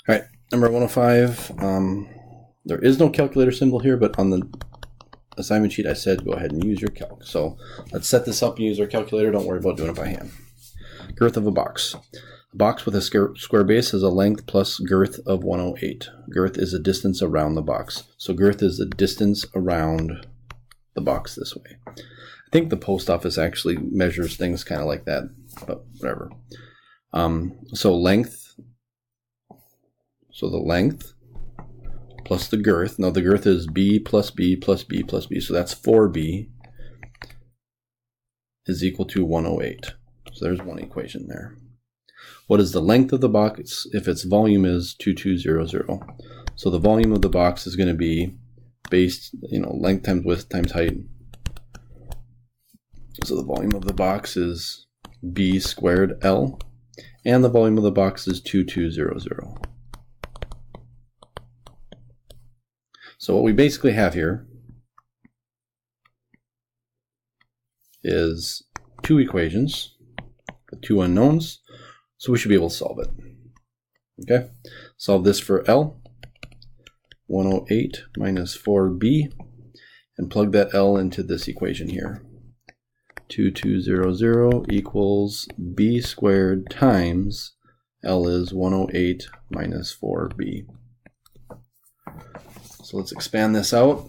All right, number 105. There is no calculator symbol here, but on the assignment sheet I said go ahead and use your calc. So let's set this up and use our calculator. Don't worry about doing it by hand. Girth of a box. A box with a square base has a length plus girth of 108. Girth is the distance around the box. So girth is the distance around the box this way. I think the post office actually measures things kind of like that, but whatever. So length. So the length plus the girth. Now the girth is b plus b plus b plus b. So that's 4b is equal to 108. So there's one equation there. What is the length of the box if its volume is 2200? So the volume of the box is going to be based, length times width times height. So the volume of the box is b squared L, and the volume of the box is 2200. So what we basically have here is two equations with two unknowns, so we should be able to solve it. Okay, solve this for L, 108 minus 4b, and plug that L into this equation here. 2200 equals b squared times L is 108 minus 4b. So let's expand this out.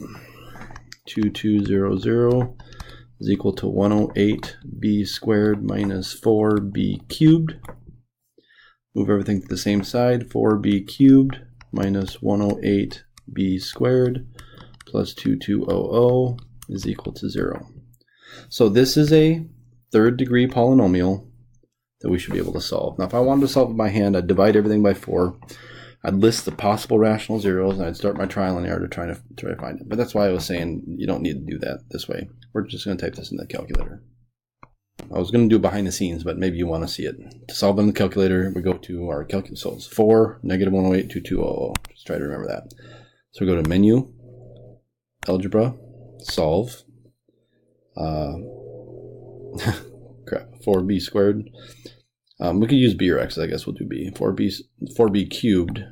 2200 is equal to 108b squared minus 4b cubed. Move everything to the same side. 4b cubed minus 108b squared plus 2200 is equal to 0. So this is a third degree polynomial that we should be able to solve. Now if I wanted to solve it by hand, I'd divide everything by 4. I'd list the possible rational zeros, and I'd start my trial and error to try to find it. But that's why I was saying you don't need to do that this way. We're just going to type this in the calculator. I was going to do it behind the scenes, but maybe you want to see it. To solve it in the calculator, we go to our calculator. So it's 4, negative 108, 2200. Just try to remember that. So we go to Menu, Algebra, Solve. Crap, 4b squared. We could use b or x, I guess we'll do b. 4b cubed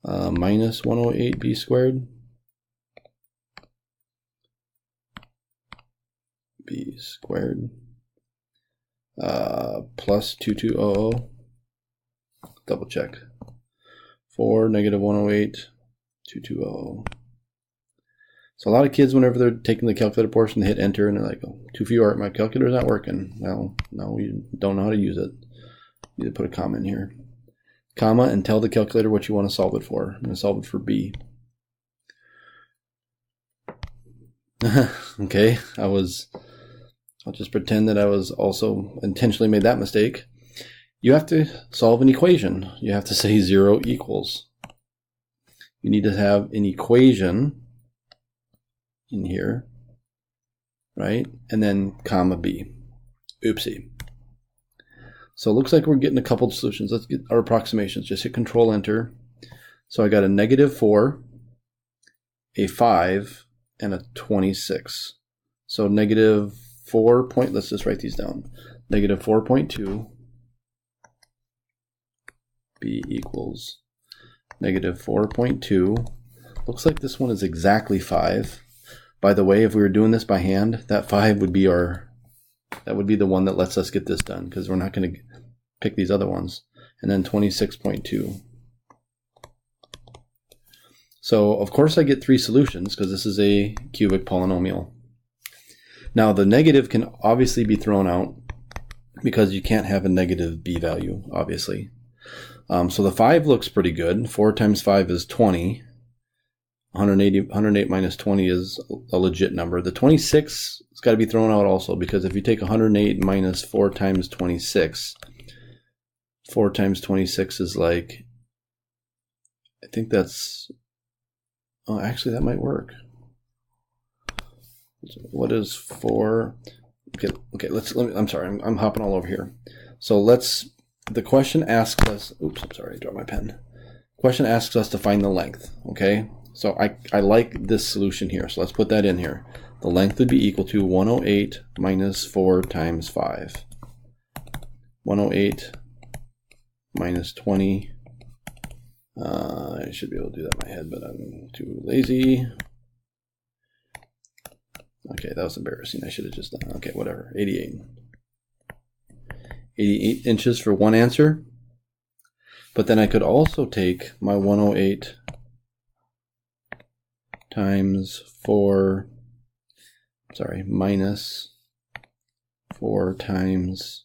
minus 108b squared. B squared plus 2200. Double check. 4 negative 108 2200. So a lot of kids, whenever they're taking the calculator portion, they hit enter and they're like, oh, too few art, my calculator's not working. Well, no, you don't know how to use it. You need to put a comma in here. Comma, and tell the calculator what you want to solve it for. I'm going to solve it for B. Okay, I'll just pretend that I was also intentionally made that mistake. You have to solve an equation. You have to say 0 equals. You need to have an equation in here, right? And then comma B. Oopsie. So it looks like we're getting a couple of solutions. Let's get our approximations. Just hit Control Enter. So I got a negative 4, a 5, and a 26. So negative 4 point, let's just write these down. Negative 4.2 B equals negative 4.2. Looks like this one is exactly 5. By the way, if we were doing this by hand, that 5 would be the one that lets us get this done, because we're not going to pick these other ones. And then 26.2. So of course I get 3 solutions because this is a cubic polynomial. Now the negative can obviously be thrown out because you can't have a negative b value, obviously. So the 5 looks pretty good. 4 times 5 is 20. 108 minus 20 is a legit number. The 26 has got to be thrown out also, because if you take 108 minus 4 times 26, 4 times 26 is like, I think that's, oh, actually that might work. What is 4? Okay, I'm sorry, I'm hopping all over here. So the question asks us, oops, I'm sorry, I dropped my pen. Question asks us to find the length, okay? So I like this solution here, so let's put that in here. The length would be equal to 108 minus 4 times 5. 108 minus 20. I should be able to do that in my head, but I'm too lazy. Okay, that was embarrassing. I should have just done, okay, whatever, 88. 88 inches for one answer. But then I could also take my 108 times 4, sorry, minus 4 times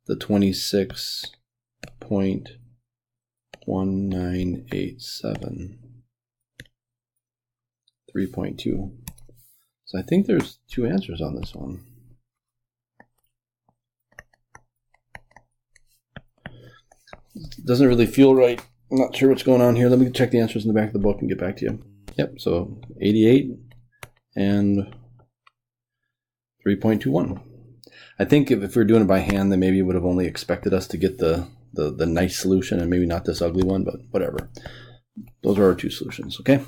the 26.1987, 3.2. So I think there's two answers on this one. Doesn't really feel right. I'm not sure what's going on here. Let me check the answers in the back of the book and get back to you. Yep, so 88 and 3.21. I think if we were doing it by hand, then maybe it would have only expected us to get the nice solution and maybe not this ugly one, but whatever. Those are our two solutions, okay?